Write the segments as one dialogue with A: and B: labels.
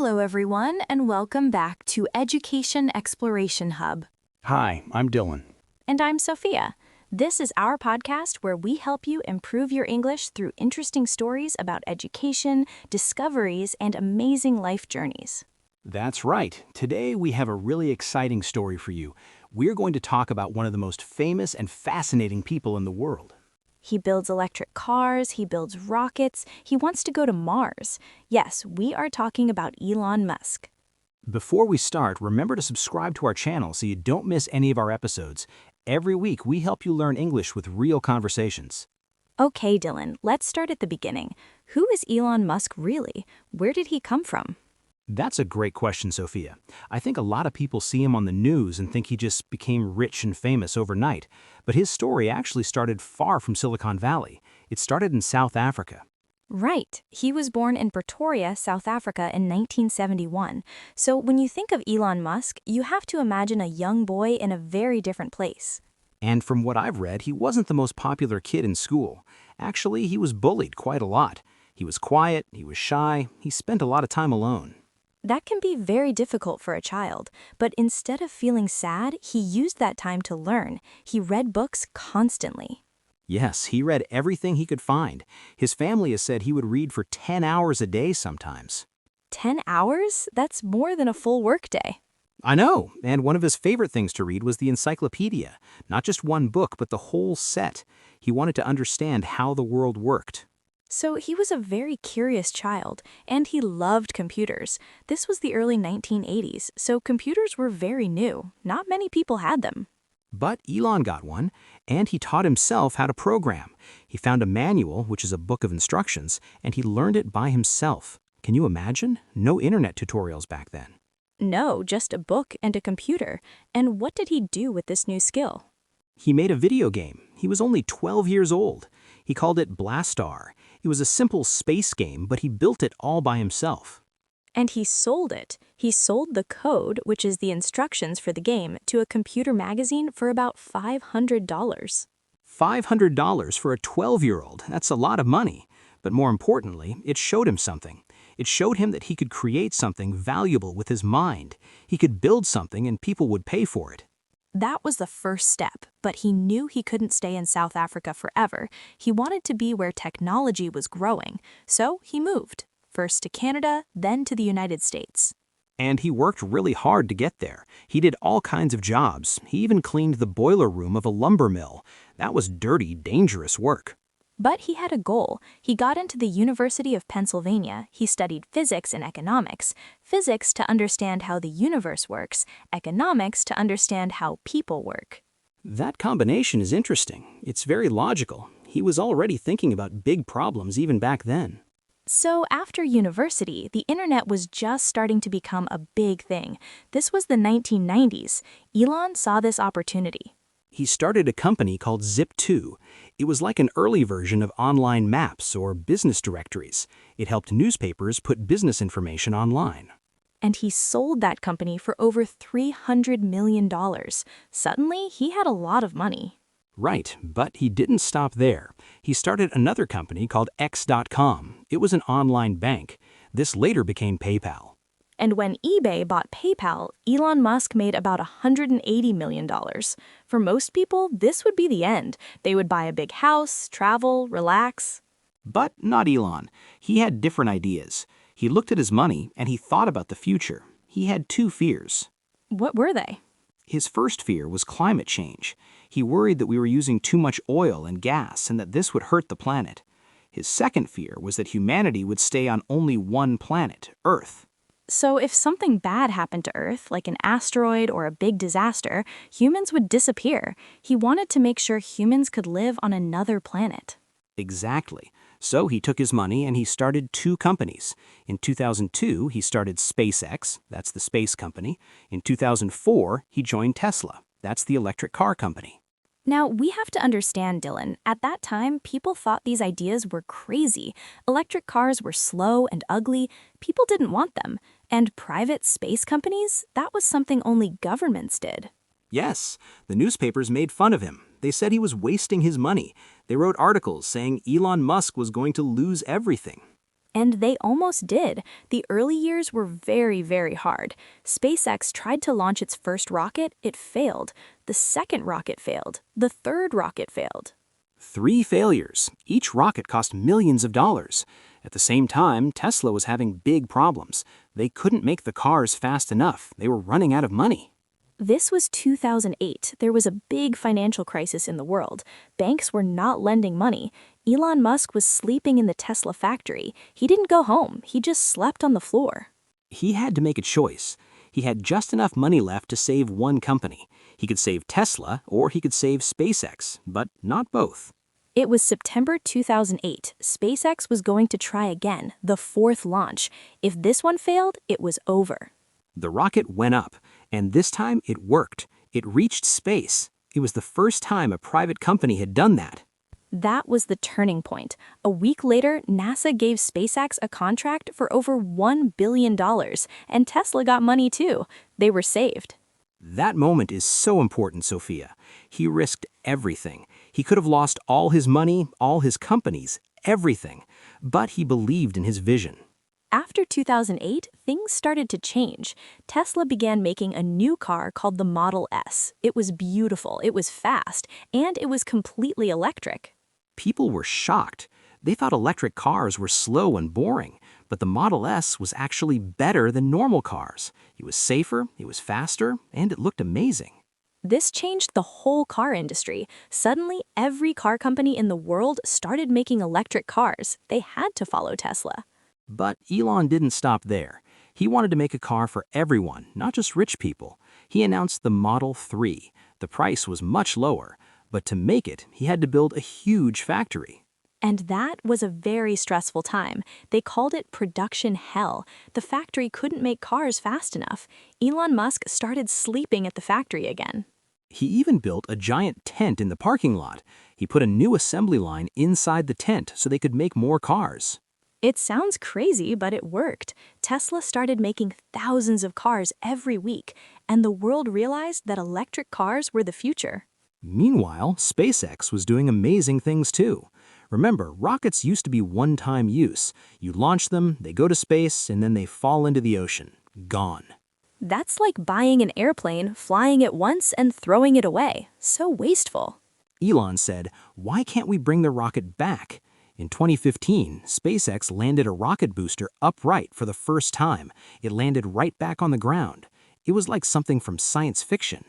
A: Hello, everyone, and welcome back to Education Exploration Hub.
B: Hi, I'm Dylan.
A: And I'm Sophia. This is our podcast where we help you improve your English through interesting stories about education, discoveries, and amazing life journeys.
B: That's right. Today we have a really exciting story for you. We're going to talk about one of the most famous and fascinating people in the world.
A: He builds electric cars, he builds rockets, he wants to go to Mars. Yes, we are talking about Elon Musk.
B: Before we start, remember to subscribe to our channel so you don't miss any of our episodes. Every week, we help you learn English with real conversations.
A: Okay, Dylan, let's start at the beginning. Who is Elon Musk really? Where did he come from?
B: That's a great question, Sophia. I think a lot of people see him on the news and think he just became rich and famous overnight. But his story actually started far from Silicon Valley. It started in South Africa.
A: Right. He was born in Pretoria, South Africa in 1971. So when you think of Elon Musk, you have to imagine a young boy in a very different place.
B: And from what I've read, he wasn't the most popular kid in school. Actually, he was bullied quite a lot. He was quiet, he was shy, he spent a lot of time alone.
A: That can be very difficult for a child, but instead of feeling sad, he used that time to learn. He read books constantly.
B: Yes, he read everything he could find. His family has said he would read for 10 hours a day sometimes.
A: 10 hours? That's more than a full workday.
B: I know, and one of his favorite things to read was the encyclopedia. Not just one book, but the whole set. He wanted to understand how the world worked.
A: So he was a very curious child, and he loved computers. This was the early 1980s, so computers were very new. Not many people had them.
B: But Elon got one, and he taught himself how to program. He found a manual, which is a book of instructions, and he learned it by himself. Can you imagine? No internet tutorials back then.
A: No, just a book and a computer. And what did he do with this new skill?
B: He made a video game. He was only 12 years old. He called it Blastar. It was a simple space game, but he built it all by himself.
A: And he sold it. He sold the code, which is the instructions for the game, to a computer magazine for about $500.
B: $500 for a 12-year-old, that's a lot of money. But more importantly, it showed him something. It showed him that he could create something valuable with his mind. He could build something and people would pay for it.
A: That was the first step, but he knew he couldn't stay in South Africa forever. He wanted to be where technology was growing, so he moved, first to Canada, then to the United States.
B: And he worked really hard to get there. He did all kinds of jobs. He even cleaned the boiler room of a lumber mill. That was dirty, dangerous work.
A: But he had a goal. He got into the University of Pennsylvania. He studied physics and economics. Physics to understand how the universe works, economics to understand how people work.
B: That combination is interesting. It's very logical. He was already thinking about big problems even back then.
A: So after university, the internet was just starting to become a big thing. This was the 1990s. Elon saw this opportunity.
B: He started a company called Zip2. It was like an early version of online maps or business directories. It helped newspapers put business information online.
A: And he sold that company for over $300 million. Suddenly, he had a lot of money.
B: Right, but he didn't stop there. He started another company called X.com. It was an online bank. This later became PayPal.
A: And when eBay bought PayPal, Elon Musk made about $180 million. For most people, this would be the end. They would buy a big house, travel, relax.
B: But not Elon. He had different ideas. He looked at his money and he thought about the future. He had two fears.
A: What were they?
B: His first fear was climate change. He worried that we were using too much oil and gas and that this would hurt the planet. His second fear was that humanity would stay on only one planet, Earth.
A: So if something bad happened to Earth, like an asteroid or a big disaster, humans would disappear. He wanted to make sure humans could live on another planet.
B: Exactly. So he took his money and he started two companies. In 2002, he started SpaceX, that's the space company. In 2004, he joined Tesla, that's the electric car company.
A: Now, we have to understand, Dylan, at that time, people thought these ideas were crazy. Electric cars were slow and ugly. People didn't want them. And private space companies? That was something only governments did.
B: Yes, the newspapers made fun of him. They said he was wasting his money. They wrote articles saying Elon Musk was going to lose everything.
A: And they almost did. The early years were very, very hard. SpaceX tried to launch its first rocket, it failed. The second rocket failed. The third rocket failed.
B: 3 failures. Each rocket cost millions of dollars. At the same time, Tesla was having big problems. They couldn't make the cars fast enough. They were running out of money.
A: This was 2008. There was a big financial crisis in the world. Banks were not lending money. Elon Musk was sleeping in the Tesla factory. He didn't go home. He just slept on the floor.
B: He had to make a choice. He had just enough money left to save one company. He could save Tesla or he could save SpaceX, but not both.
A: It was September 2008. SpaceX was going to try again, the fourth launch. If this one failed, it was over.
B: The rocket went up, and this time it worked. It reached space. It was the first time a private company had done that.
A: That was the turning point. A week later, NASA gave SpaceX a contract for over $1 billion, and Tesla got money too. They were saved.
B: That moment is so important, Sophia. He risked everything. He could have lost all his money, all his companies, everything. But he believed in his vision.
A: After 2008, things started to change. Tesla began making a new car called the Model S. It was beautiful, it was fast, and it was completely electric.
B: People were shocked. They thought electric cars were slow and boring, but the Model S was actually better than normal cars. It was safer, it was faster, and it looked amazing.
A: This changed the whole car industry. Suddenly, every car company in the world started making electric cars. They had to follow Tesla.
B: But Elon didn't stop there. He wanted to make a car for everyone, not just rich people. He announced the Model 3. The price was much lower, but to make it, he had to build a huge factory.
A: And that was a very stressful time. They called it production hell. The factory couldn't make cars fast enough. Elon Musk started sleeping at the factory again.
B: He even built a giant tent in the parking lot. He put a new assembly line inside the tent so they could make more cars.
A: It sounds crazy, but it worked. Tesla started making thousands of cars every week, and the world realized that electric cars were the future.
B: Meanwhile, SpaceX was doing amazing things too. Remember, rockets used to be one-time use. You launch them, they go to space, and then they fall into the ocean. Gone.
A: That's like buying an airplane, flying it once, and throwing it away. So wasteful.
B: Elon said, "Why can't we bring the rocket back?" In 2015, SpaceX landed a rocket booster upright for the first time. It landed right back on the ground. It was like something from science fiction.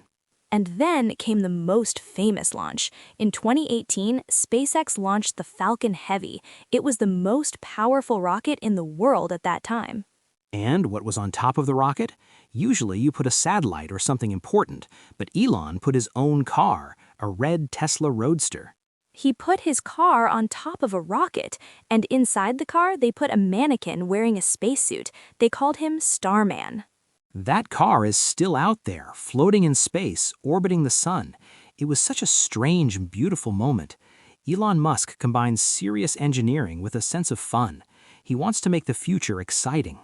A: And then came the most famous launch. In 2018, SpaceX launched the Falcon Heavy. It was the most powerful rocket in the world at that time.
B: And what was on top of the rocket? Usually you put a satellite or something important, but Elon put his own car, a red Tesla Roadster.
A: He put his car on top of a rocket, and inside the car they put a mannequin wearing a spacesuit. They called him Starman.
B: That car is still out there, floating in space, orbiting the sun. It was such a strange and beautiful moment. Elon Musk combines serious engineering with a sense of fun. He wants to make the future exciting.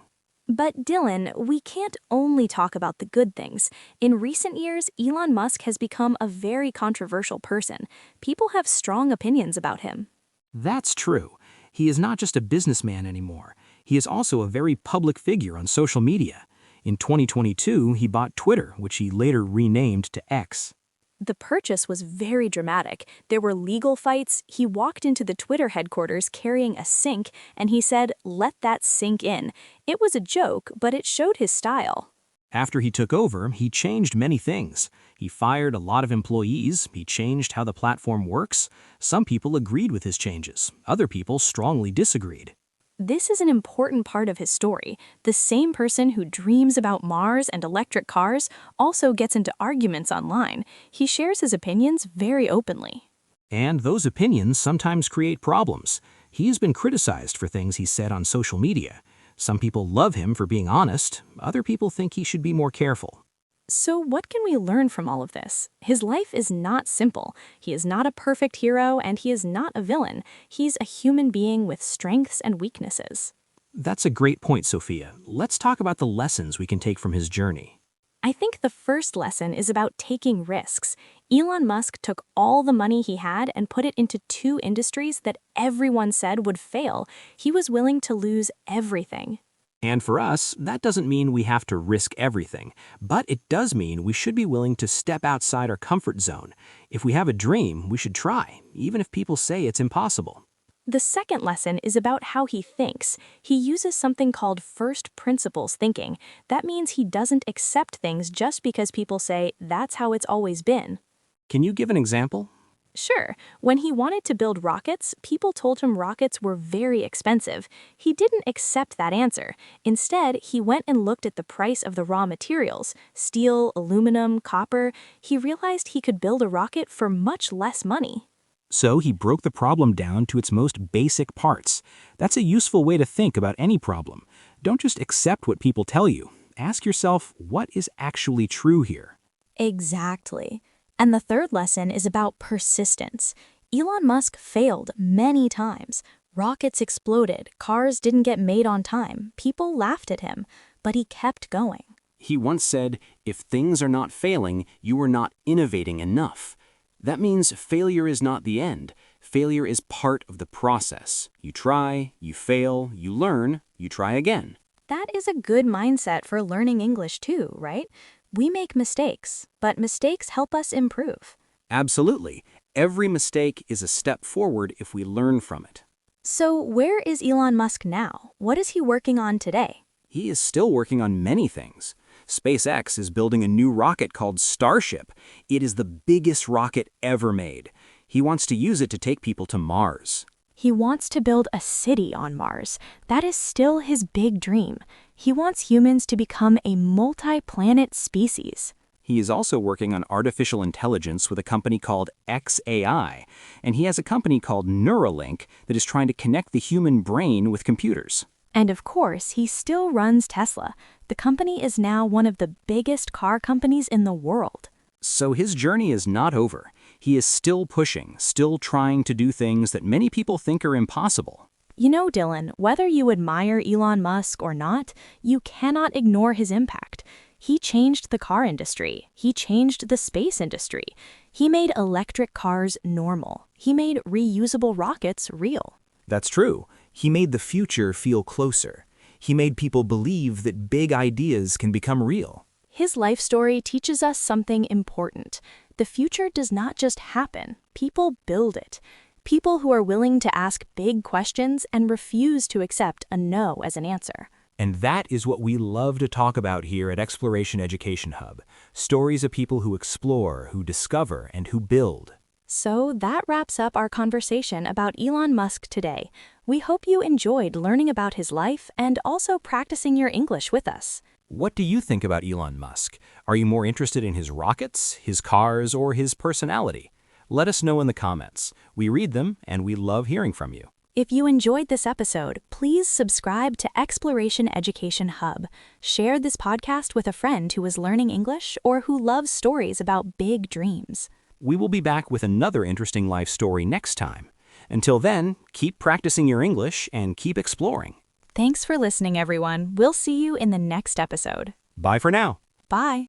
A: But Dylan, we can't only talk about the good things. In recent years, Elon Musk has become a very controversial person. People have strong opinions about him.
B: That's true. He is not just a businessman anymore. He is also a very public figure on social media. In 2022, he bought Twitter, which he later renamed to X.
A: The purchase was very dramatic. There were legal fights. He walked into the Twitter headquarters carrying a sink, and he said, "Let that sink in." It was a joke, but it showed his style.
B: After he took over, he changed many things. He fired a lot of employees. He changed how the platform works. Some people agreed with his changes. Other people strongly disagreed.
A: This is an important part of his story. The same person who dreams about Mars and electric cars also gets into arguments online. He shares his opinions very openly.
B: And those opinions sometimes create problems. He's been criticized for things he said on social media. Some people love him for being honest. Other people think he should be more careful.
A: So what can we learn from all of this? His life is not simple. He is not a perfect hero, and he is not a villain. He's a human being with strengths and weaknesses.
B: That's a great point, Sophia. Let's talk about the lessons we can take from his journey.
A: I think the first lesson is about taking risks. Elon Musk took all the money he had and put it into two industries that everyone said would fail. He was willing to lose everything.
B: And for us, that doesn't mean we have to risk everything, but it does mean we should be willing to step outside our comfort zone. If we have a dream, we should try, even if people say it's impossible.
A: The second lesson is about how he thinks. He uses something called first principles thinking. That means he doesn't accept things just because people say that's how it's always been.
B: Can you give an example?
A: Sure, when he wanted to build rockets, people told him rockets were very expensive. He didn't accept that answer. Instead, he went and looked at the price of the raw materials, steel, aluminum, copper. He realized he could build a rocket for much less money.
B: So he broke the problem down to its most basic parts. That's a useful way to think about any problem. Don't just accept what people tell you. Ask yourself, what is actually true here?
A: Exactly. And the third lesson is about persistence. Elon Musk failed many times. Rockets exploded, cars didn't get made on time, people laughed at him, but he kept going.
B: He once said, if things are not failing, you are not innovating enough. That means failure is not the end. Failure is part of the process. You try, you fail, you learn, you try again.
A: That is a good mindset for learning English too, right? We make mistakes, but mistakes help us improve.
B: Absolutely. Every mistake is a step forward if we learn from it.
A: So where is Elon Musk now? What is he working on today?
B: He is still working on many things. SpaceX is building a new rocket called Starship. It is the biggest rocket ever made. He wants to use it to take people to Mars.
A: He wants to build a city on Mars. That is still his big dream. He wants humans to become a multi-planet species.
B: He is also working on artificial intelligence with a company called XAI, and he has a company called Neuralink that is trying to connect the human brain with computers.
A: And of course, he still runs Tesla. The company is now one of the biggest car companies in the world.
B: So his journey is not over. He is still pushing, still trying to do things that many people think are impossible.
A: You know, Dylan, whether you admire Elon Musk or not, you cannot ignore his impact. He changed the car industry. He changed the space industry. He made electric cars normal. He made reusable rockets real.
B: That's true. He made the future feel closer. He made people believe that big ideas can become real.
A: His life story teaches us something important. The future does not just happen. People build it. People who are willing to ask big questions and refuse to accept a no as an answer.
B: And that is what we love to talk about here at Exploration Education Hub. Stories of people who explore, who discover, and who build.
A: So that wraps up our conversation about Elon Musk today. We hope you enjoyed learning about his life and also practicing your English with us.
B: What do you think about Elon Musk? Are you more interested in his rockets, his cars, or his personality? Let us know in the comments. We read them, and we love hearing from you.
A: If you enjoyed this episode, please subscribe to Exploration Education Hub. Share this podcast with a friend who is learning English or who loves stories about big dreams.
B: We will be back with another interesting life story next time. Until then, keep practicing your English and keep exploring.
A: Thanks for listening, everyone. We'll see you in the next episode.
B: Bye for now.
A: Bye.